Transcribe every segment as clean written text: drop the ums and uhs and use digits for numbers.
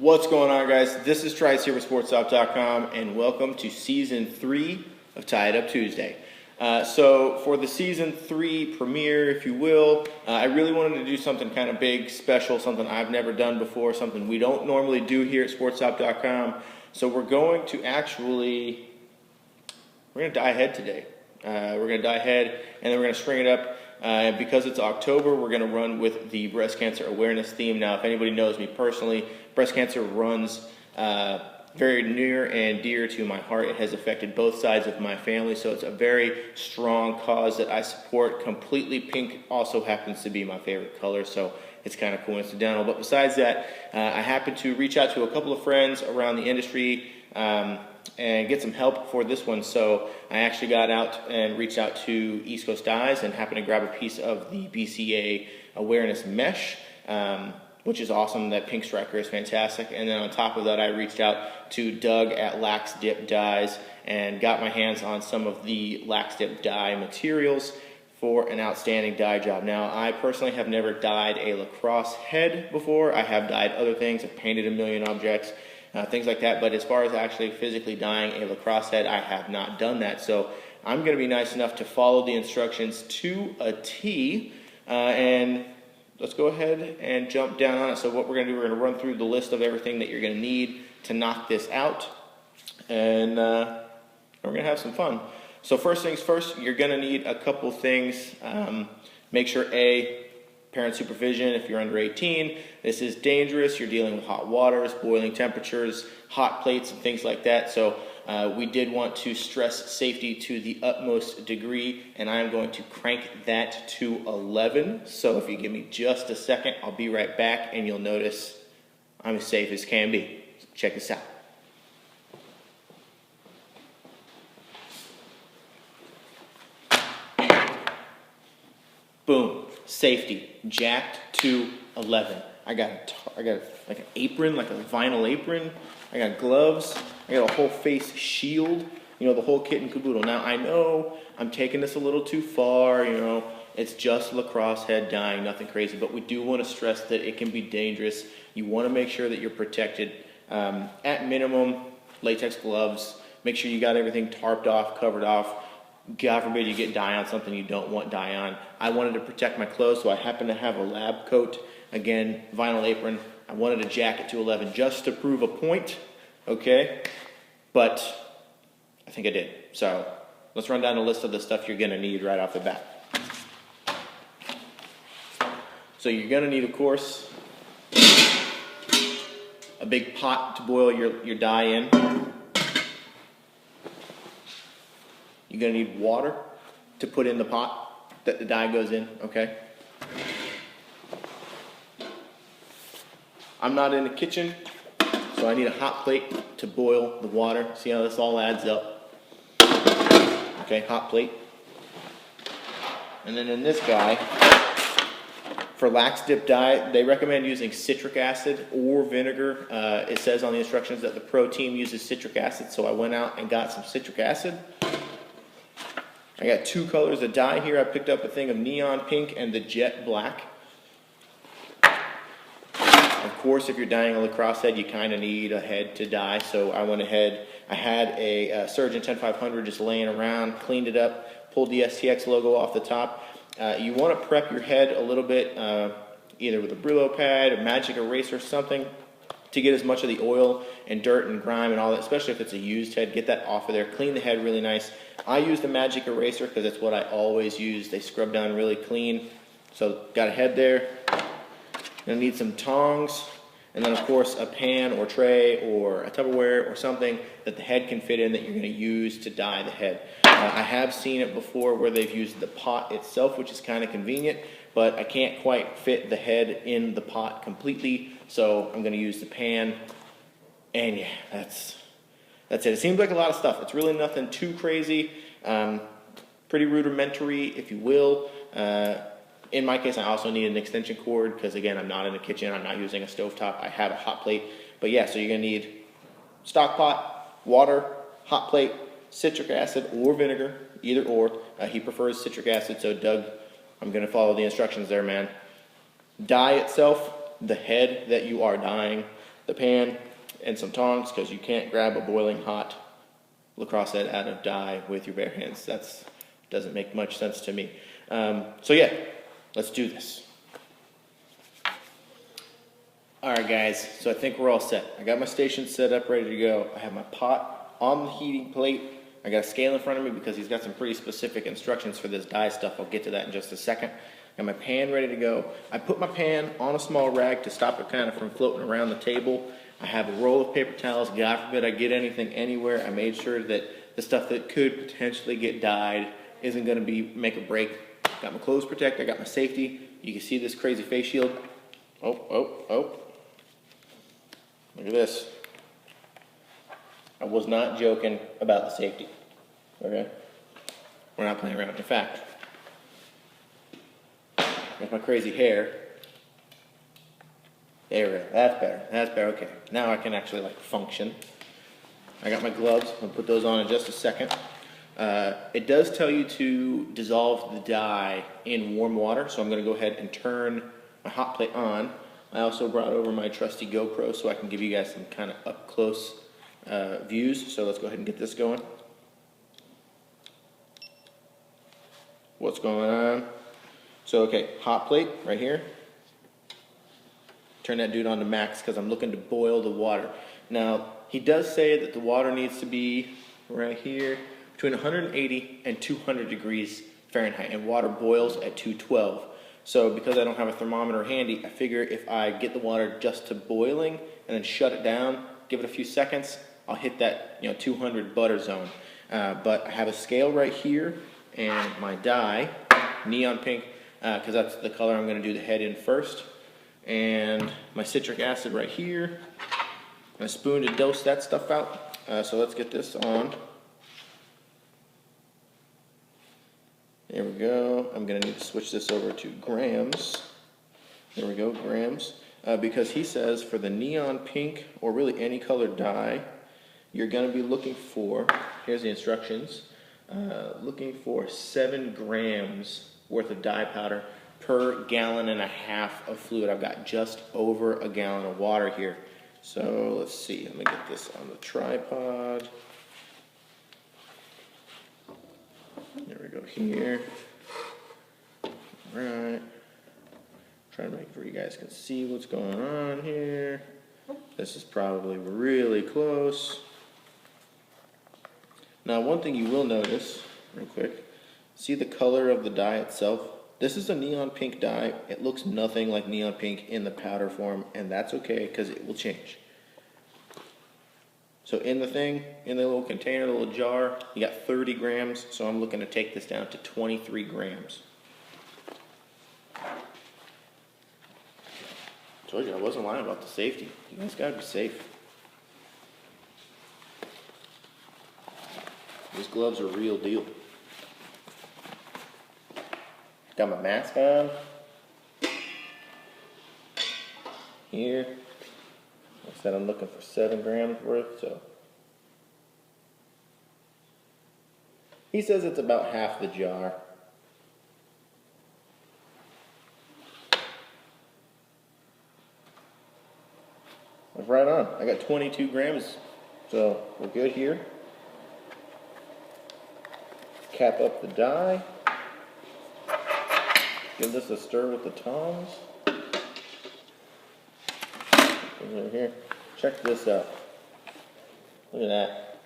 What's going on, guys? This is Trice here with SportStop.com, and welcome to Season 3 of Tie It Up Tuesday. So for the Season 3 premiere, if you will, I really wanted to do something kind of big, special, something I've never done before, something we don't normally do here at SportStop.com. So we're going to dye head today. We're going to dye head, and then we're going to string it up. Because it's October, we're going to run with the breast cancer awareness theme. Now, if anybody knows me personally, breast cancer runs very near and dear to my heart. It has affected both sides of my family, so it's a very strong cause that I support. Completely pink also happens to be my favorite color, so it's kind of coincidental. But besides that, I happened to reach out to a couple of friends around the industry and get some help for this one. So I actually got out and reached out to East Coast Dyes and happened to grab a piece of the BCA awareness mesh, which is awesome. That pink striker is fantastic. And then on top of that, I reached out to Doug at Lax Dip Dyes and got my hands on some of the Lax Dip dye materials for an outstanding dye job. Now, I personally have never dyed a Lacrosse head before. I have dyed other things. I've painted a million objects, things like that. But as far as actually physically dyeing a Lacrosse head, I have not done that. So I'm going to be nice enough to follow the instructions to a T. And let's go ahead and jump down on it. So what we're going to do, we're going to run through the list of everything that you're going to need to knock this out. And we're going to have some fun. So first things first, you're going to need a couple things. Make sure, parent supervision if you're under 18. This is dangerous. You're dealing with hot waters, boiling temperatures, hot plates, and things like that. So we did want to stress safety to the utmost degree, and I'm going to crank that to 11. So if you give me just a second, I'll be right back, and you'll notice I'm as safe as can be. Check this out. Boom. Safety. Jacked to 11. I got like an apron, like a vinyl apron. I got gloves. I got a whole face shield. You know, the whole kit and caboodle. Now, I know I'm taking this a little too far. You know, it's just Lacrosse head dyeing, nothing crazy. But we do want to stress that it can be dangerous. You want to make sure that you're protected. At minimum, latex gloves. Make sure you got everything tarped off, covered off. God forbid you get dye on something you don't want dye on. I wanted to protect my clothes, so I happen to have a lab coat. Again, vinyl apron. I wanted to jack it to 11 just to prove a point, okay? But I think I did. So let's run down a list of the stuff you're going to need right off the bat. So you're going to need, of course, a big pot to boil your dye in. You're going to need water to put in the pot that the dye goes in, okay? I'm not in the kitchen, so I need a hot plate to boil the water. See how this all adds up? Okay, hot plate. And then in this guy, for Lax Dip Dye, they recommend using citric acid or vinegar. It says on the instructions that the pro team uses citric acid, so I went out and got some citric acid. I got two colors of dye here. I picked up a thing of neon pink and the jet black. Of course, if you're dyeing a Lacrosse head, you kind of need a head to dye. So I went ahead. I had a Surgeon 10500 just laying around, cleaned it up, pulled the STX logo off the top. You want to prep your head a little bit, either with a Brillo pad, a magic eraser, something, to get as much of the oil and dirt and grime and all that, especially if it's a used head. Get that off of there. Clean the head really nice. I use the magic eraser because that's what I always use. They scrub down really clean. So got a head there. Gonna need some tongs, and then of course a pan or tray or a Tupperware or something that the head can fit in that you're gonna use to dye the head. I have seen it before where they've used the pot itself, which is kind of convenient, but I can't quite fit the head in the pot completely, so I'm gonna use the pan. And yeah, that's it. It seems like a lot of stuff. It's really nothing too crazy. Pretty rudimentary, if you will. In my case, I also need an extension cord because, again, I'm not in the kitchen. I'm not using a stovetop. I have a hot plate. But yeah, so you're going to need stock pot, water, hot plate, citric acid or vinegar, either or. He prefers citric acid, so Doug, I'm going to follow the instructions there, man. Dye itself, the head that you are dyeing, the pan, and some tongs, because you can't grab a boiling hot Lacrosse head out of dye with your bare hands. That doesn't make much sense to me. So yeah, let's do this. Alright guys, so I think we're all set. I got my station set up, ready to go. I have my pot on the heating plate. I got a scale in front of me because he's got some pretty specific instructions for this dye stuff. I'll get to that in just a second. Got my pan ready to go. I put my pan on a small rag to stop it kind of from floating around the table. I have a roll of paper towels. God forbid I get anything anywhere. I made sure that the stuff that could potentially get dyed isn't going to be make or break. Got my clothes protected. I got my safety. You can see this crazy face shield. Oh. Look at this. I was not joking about the safety. Okay? We're not playing around. In fact, there's my crazy hair. There we go. That's better. That's better. Okay. Now I can actually like function. I got my gloves. I'll put those on in just a second. It does tell you to dissolve the dye in warm water, so I'm going to go ahead and turn my hot plate on. I also brought over my trusty GoPro so I can give you guys some kind of up close views. So let's go ahead and get this going. What's going on? So okay, hot plate right here. Turn that dude on to max because I'm looking to boil the water. Now, he does say that the water needs to be right here between 180 and 200 degrees Fahrenheit, and water boils at 212. So because I don't have a thermometer handy, I figure if I get the water just to boiling and then shut it down, give it a few seconds, I'll hit that 200 butter zone. But I have a scale right here and my dye, neon pink, because that's the color I'm going to do the head in first. And my citric acid right here, and a spoon to dose that stuff out. So let's get this on. There we go. I'm going to need to switch this over to grams. There we go, grams. Because he says for the neon pink, or really any colored dye, you're going to be looking for, here's the instructions, looking for 7 grams worth of dye powder per gallon and a half of fluid. I've got just over a gallon of water here. So let's see, let me get this on the tripod. There we go here. Alright. Trying to make sure you guys can see what's going on here. This is probably really close. Now one thing you will notice, real quick, see the color of the dye itself? This is a neon pink dye. It looks nothing like neon pink in the powder form, and that's okay because it will change. So in the thing, in the little container, the little jar, you got 30 grams, so I'm looking to take this down to 23 grams. Told you I wasn't lying about the safety. You guys gotta be safe. These gloves are real deal. Got my mask on. Here. Like I said, I'm looking for 7 grams worth, so. He says it's about half the jar. That's right on. I got 22 grams, so we're good here. Cap up the dye. Give this a stir with the tongs. Over here. Check this out. Look at that.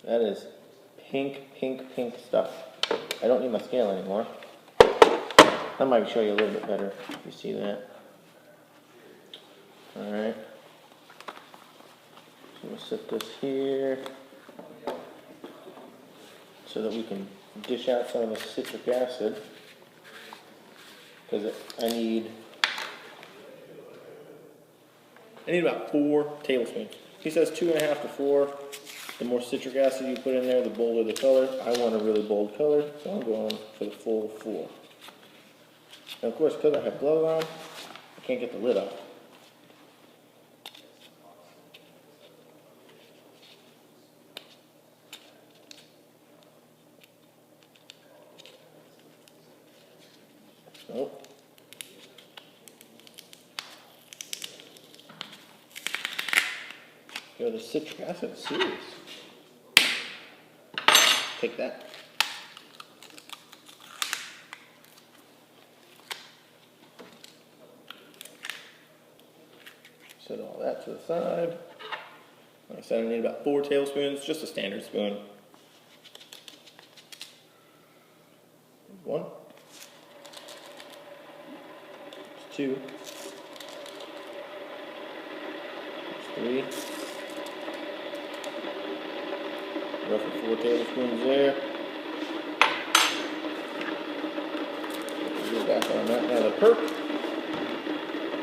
That is pink, pink, pink stuff. I don't need my scale anymore. That might show you a little bit better if you see that. Alright. So we'll set this here so that we can dish out some of the citric acid. Because I need about 4 tablespoons. He says 2.5 to 4. The more citric acid you put in there, the bolder the color. I want a really bold color, so I'm going for the full 4. And of course, because I have gloves on, I can't get the lid off. Nope. Yo, the citric acid is serious. Take that. Set all that to the side. Like I said, I need about 4 tablespoons, just a standard spoon. 1. 2. 3. Roughly 4 tablespoons there. Go back on that. Now the perk.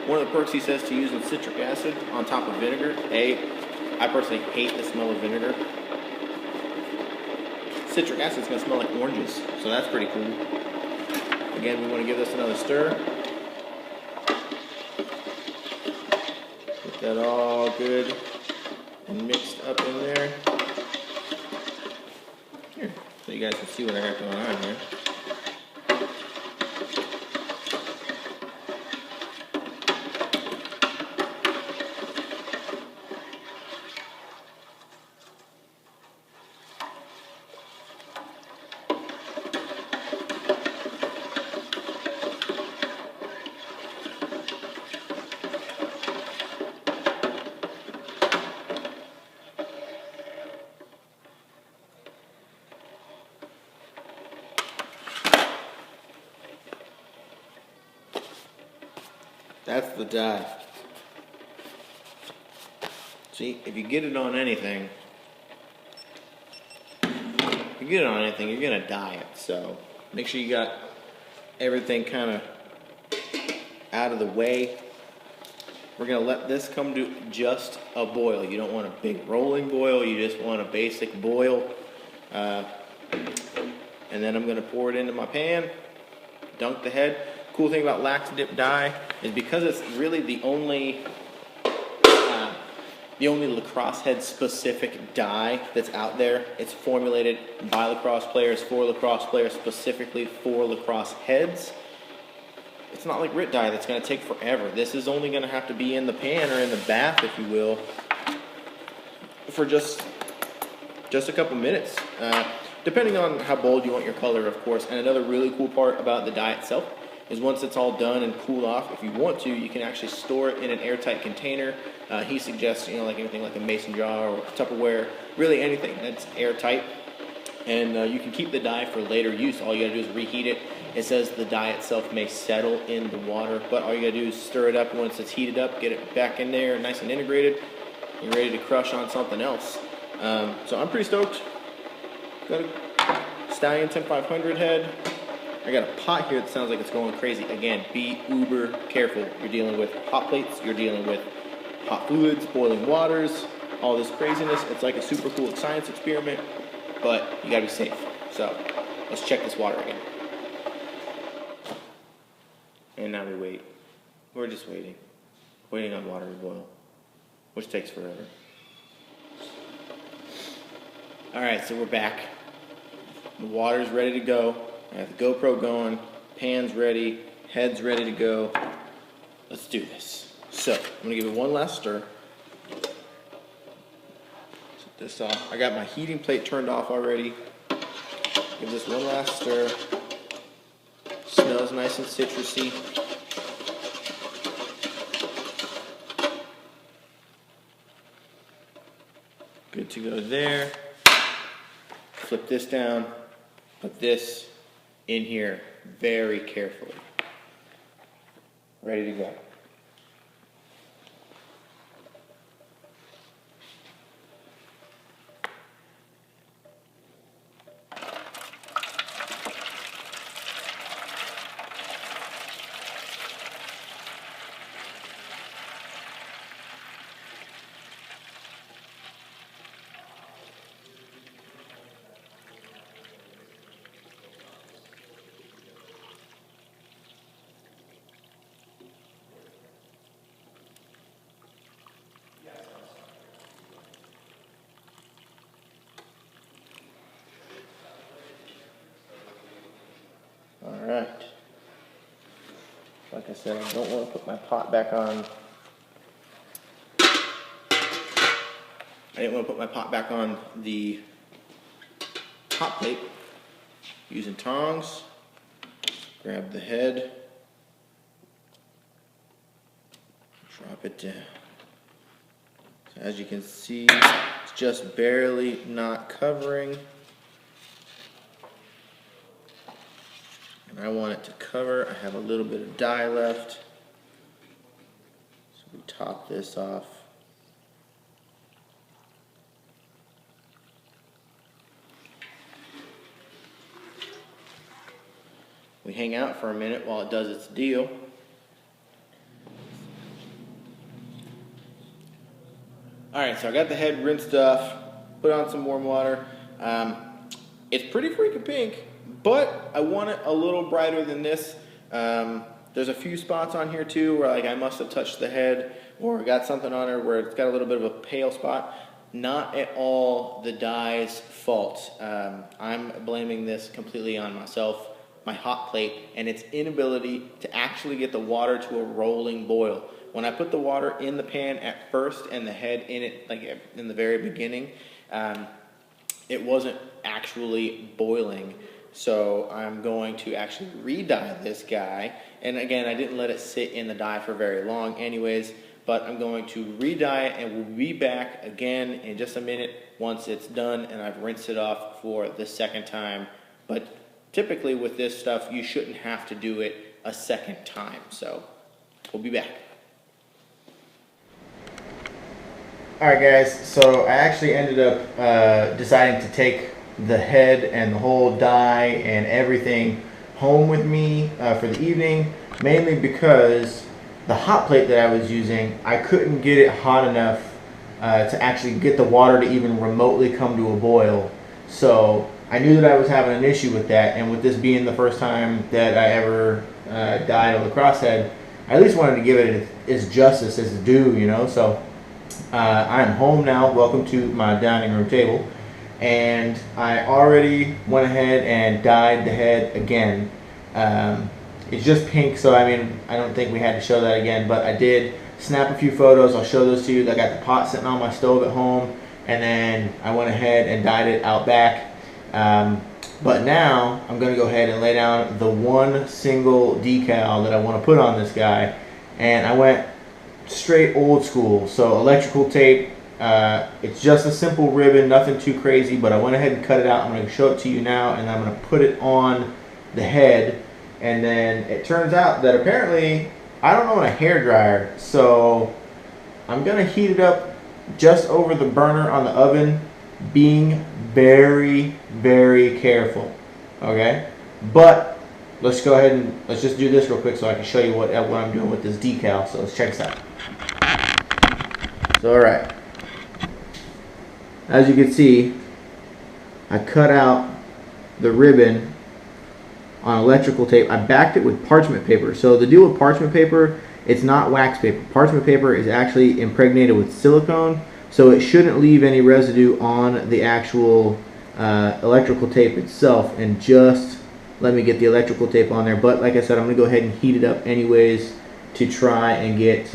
One of the perks he says to use in citric acid on top of vinegar. I personally hate the smell of vinegar. Citric acid is going to smell like oranges, so that's pretty cool. Again, we want to give this another stir. Get that all good and mixed up in there. Here, so you guys can see what I got going on here. That's the dye. See, if you get it on anything, you're gonna dye it. So make sure you got everything kind of out of the way. We're gonna let this come to just a boil. You don't want a big rolling boil. You just want a basic boil. And then I'm gonna pour it into my pan, dunk the head. Cool thing about Lax Dip Dye is because it's really the only Lacrosse head specific dye that's out there. It's formulated by lacrosse players for lacrosse players, specifically for lacrosse heads. It's not like Rit dye that's going to take forever. This is only going to have to be in the pan or in the bath, if you will, for just a couple minutes, depending on how bold you want your color, of course. And another really cool part about the dye itself is once it's all done and cooled off, if you want to, you can actually store it in an airtight container. He suggests, like anything like a mason jar or Tupperware, really anything that's airtight. And you can keep the dye for later use. All you gotta do is reheat it. It says the dye itself may settle in the water, but all you gotta do is stir it up. Once it's heated up, get it back in there, nice and integrated. You're ready to crush on something else. So I'm pretty stoked. Got a Stallion 10500 head. I got a pot here that sounds like it's going crazy. Again, be uber careful. You're dealing with hot plates, you're dealing with hot fluids, boiling waters, all this craziness. It's like a super cool science experiment, but you gotta be safe. So let's check this water again. And now we wait. We're just waiting. Waiting on water to boil, which takes forever. All right, so we're back. The water's ready to go. I have the GoPro going, pan's ready, head's ready to go. Let's do this. So, I'm gonna give it one last stir. Set this off. I got my heating plate turned off already. Give this one last stir. Smells nice and citrusy. Good to go there. Flip this down. Put this in here very carefully. Ready to go. Alright. Like I said, I don't want to put my pot back on I didn't want to put my pot back on the hot plate. Using tongs, grab the head, drop it down. So as you can see, it's just barely not covering. And I want it to cover. I have a little bit of dye left. So we top this off. We hang out for a minute while it does its deal. Alright, so I got the head rinsed off, put on some warm water. It's pretty freaking pink, but I want it a little brighter than this. There's a few spots on here too where like I must have touched the head or got something on her where it's got a little bit of a pale spot. Not at all the dye's fault. I'm blaming this completely on myself, my hot plate, and its inability to actually get the water to a rolling boil. When I put the water in the pan at first and the head in it, like in the very beginning, it wasn't actually boiling. So I'm going to actually re-dye this guy. And again, I didn't let it sit in the dye for very long anyways, but I'm going to re-dye it and we'll be back again in just a minute once it's done and I've rinsed it off for the second time. But typically with this stuff, you shouldn't have to do it a second time. So we'll be back. Alright guys, so I actually ended up deciding to take the head and the whole dye and everything home with me for the evening, mainly because the hot plate that I was using, I couldn't get it hot enough to actually get the water to even remotely come to a boil. So I knew that I was having an issue with that, and with this being the first time that I ever dyed a Lacrosse head, I at least wanted to give it its justice as due, you know. So I'm home now. Welcome to my dining room table. And I already went ahead and dyed the head again. It's just pink, so I mean, I don't think we had to show that again, but I did snap a few photos. I'll show those to you. I got the pot sitting on my stove at home, and then I went ahead and dyed it out back. But now I'm going to go ahead and lay down the one single decal that I want to put on this guy, and I went straight old school. So electrical tape. It's just a simple ribbon, nothing too crazy, but I went ahead and cut it out. I'm going to show it to you now, and I'm going to put it on the head. And then it turns out that apparently I don't own a hairdryer, so I'm going to heat it up just over the burner on the oven, being very, very careful. Okay? But let's go ahead and let's just do this real quick so I can show you what I'm doing with this decal. So let's check this out. So alright. As you can see, I cut out the ribbon on electrical tape. I backed it with parchment paper. So the deal with parchment paper, it's not wax paper. Parchment paper is actually impregnated with silicone, so it shouldn't leave any residue on the actual electrical tape itself. And just let me get the electrical tape on there. But like I said, I'm going to go ahead and heat it up anyways to try and get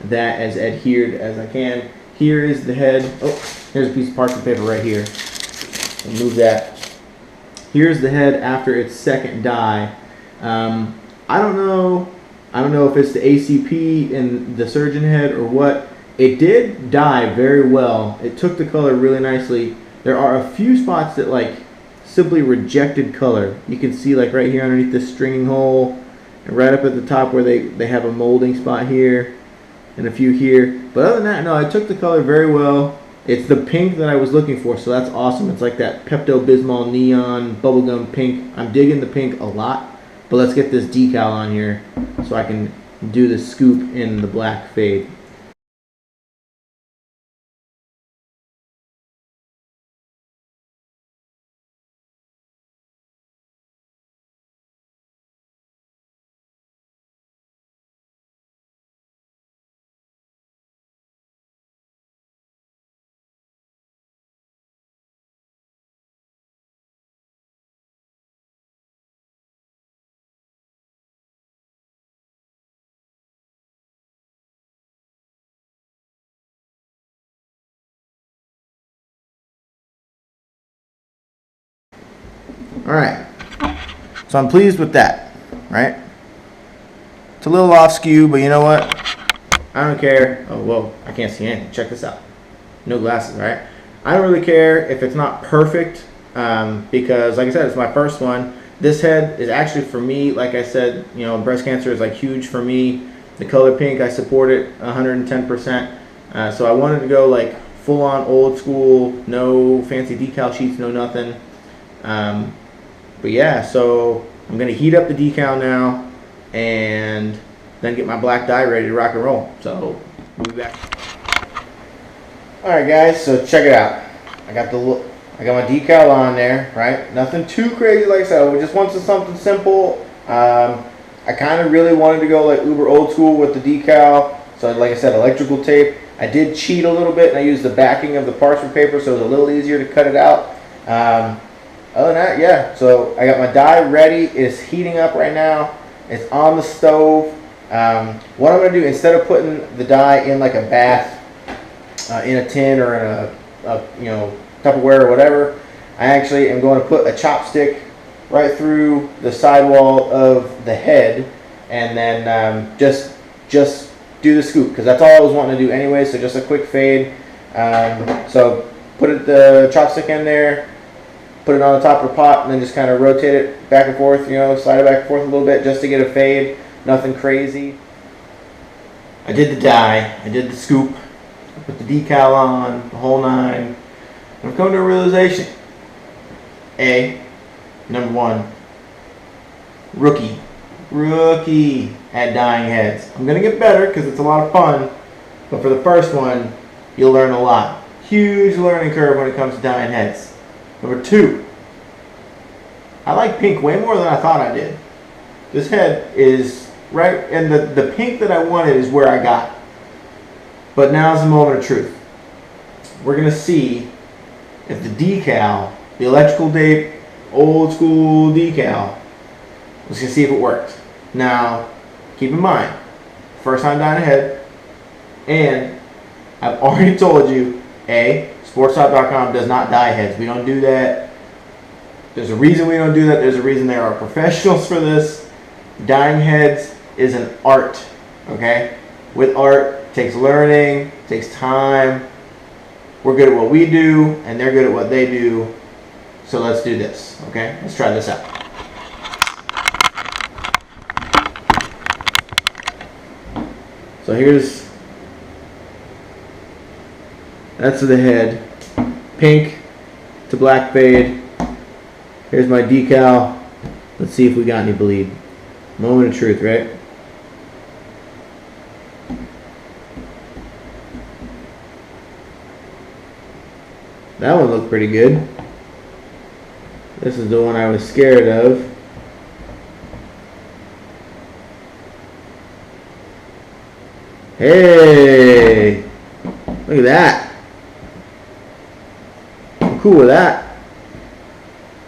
that as adhered as I can. Here is the head. Oh, here's a piece of parchment paper right here. I'll move that. Here's the head after its second dye. I don't know if it's the ACP in the Surgeon head or what. It did dye very well. It took the color really nicely. There are a few spots that like simply rejected color. You can see like right here underneath this stringing hole, and right up at the top where they have a molding spot here, and a few here. But other than that, no, I took the color very well. It's the pink that I was looking for, so that's awesome. It's like that Pepto-Bismol neon bubblegum pink. I'm digging the pink a lot. But let's get this decal on here so I can do the scoop in the black fade. All right. So I'm pleased with that, right? It's a little off skew, but you know what? I don't care. Oh, whoa, I can't see anything. Check this out. No glasses, right? I don't really care if it's not perfect because, like I said, it's my first one. This head is actually, for me, like I said, you know, breast cancer is like huge for me. The color pink, I support it 110%. So I wanted to go like full on old school, no fancy decal sheets, no nothing. But yeah, so I'm gonna heat up the decal now and then get my black dye ready to rock and roll. So we'll be back. All right, guys. So check it out. I got my decal on there, right? Nothing too crazy, like I said. We just wanted something simple. I kind of really wanted to go like uber old school with the decal. So like I said, electrical tape. I did cheat a little bit and I used the backing of the parchment paper, so it was a little easier to cut it out. Other than that, yeah. So I got my dye ready. It's heating up right now. It's on the stove. What I'm going to do, instead of putting the dye in like a bath, in a tin or in a you know, Tupperware or whatever, I actually am going to put a chopstick right through the sidewall of the head, and then just do the scoop, because that's all I was wanting to do anyway. So just a quick fade. So put the chopstick in there, put it on the top of the pot, and then just kind of rotate it back and forth, you know, slide it back and forth a little bit just to get a fade. Nothing crazy. I did the dye, I did the scoop, I put the decal on, the whole nine. I've come to a realization. Number one, rookie at dyeing heads. I'm gonna get better because it's a lot of fun, but for the first one, you'll learn a lot. Huge learning curve when it comes to dyeing heads. Number two, I like pink way more than I thought I did. This head is right, and the pink that I wanted is where I got. But now's the moment of truth. We're gonna see if the decal, the electrical tape, old school decal, let's just see if it works. Now, keep in mind, first time dyeing a head, and I've already told you, SportStop.com does not dye heads. We don't do that. There's a reason we don't do that. There's a reason there are professionals for this. Dyeing heads is an art, okay? With art, it takes learning, it takes time. We're good at what we do, and they're good at what they do. So let's do this, okay? Let's try this out. So that's the head, pink to black fade. Here's my decal. Let's see if we got any bleed. Moment of truth, right? That one looked pretty good. This is the one I was scared of. Hey! Look at that. I'm cool with that.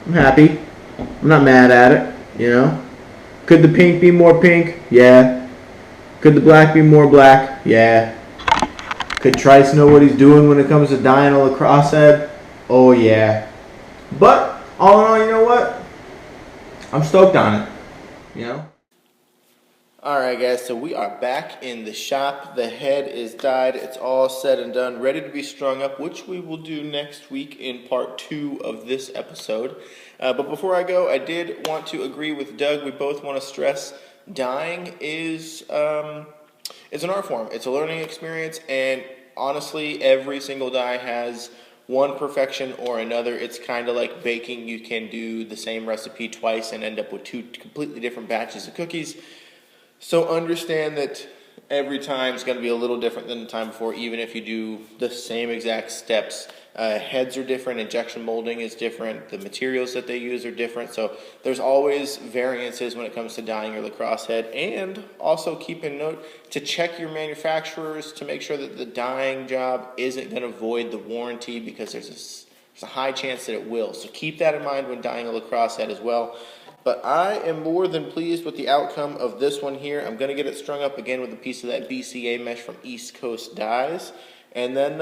I'm happy. I'm not mad at it, you know? Could the pink be more pink? Yeah. Could the black be more black? Yeah. Could Trice know what he's doing when it comes to dyeing a Lacrosse head? Oh yeah. But all in all, you know what? I'm stoked on it. You know? Alright guys, so we are back in the shop. The head is dyed. It's all said and done, ready to be strung up, which we will do next week in part 2 of this episode. But before I go, I did want to agree with Doug. We both want to stress dyeing is it's an art form. It's a learning experience, and honestly, every single dye has one perfection or another. It's kind of like baking. You can do the same recipe twice and end up with 2 completely different batches of cookies. So understand that every time is going to be a little different than the time before, even if you do the same exact steps. Heads are different, injection molding is different, the materials that they use are different, so there's always variances when it comes to dyeing your Lacrosse head. And also keep in note to check your manufacturers to make sure that the dyeing job isn't going to void the warranty, because there's a high chance that it will. So keep that in mind when dyeing a Lacrosse head as well. But I am more than pleased with the outcome of this one here. I'm going to get it strung up again with a piece of that BCA mesh from East Coast Dyes. And then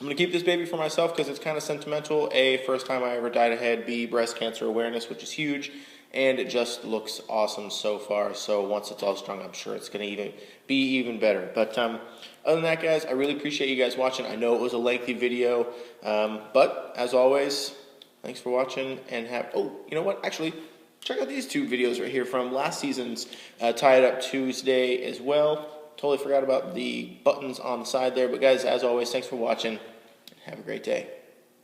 I'm going to keep this baby for myself because it's kind of sentimental. A, first time I ever dyed a head. B, breast cancer awareness, which is huge. And it just looks awesome so far. So once it's all strung, I'm sure it's going to be even better. But other than that, guys, I really appreciate you guys watching. I know it was a lengthy video. But as always, thanks for watching. And you know what? Actually, check out these 2 videos right here from last season's Tie It Up Tuesday as well. Totally forgot about the buttons on the side there. But guys, as always, thanks for watching. Have a great day.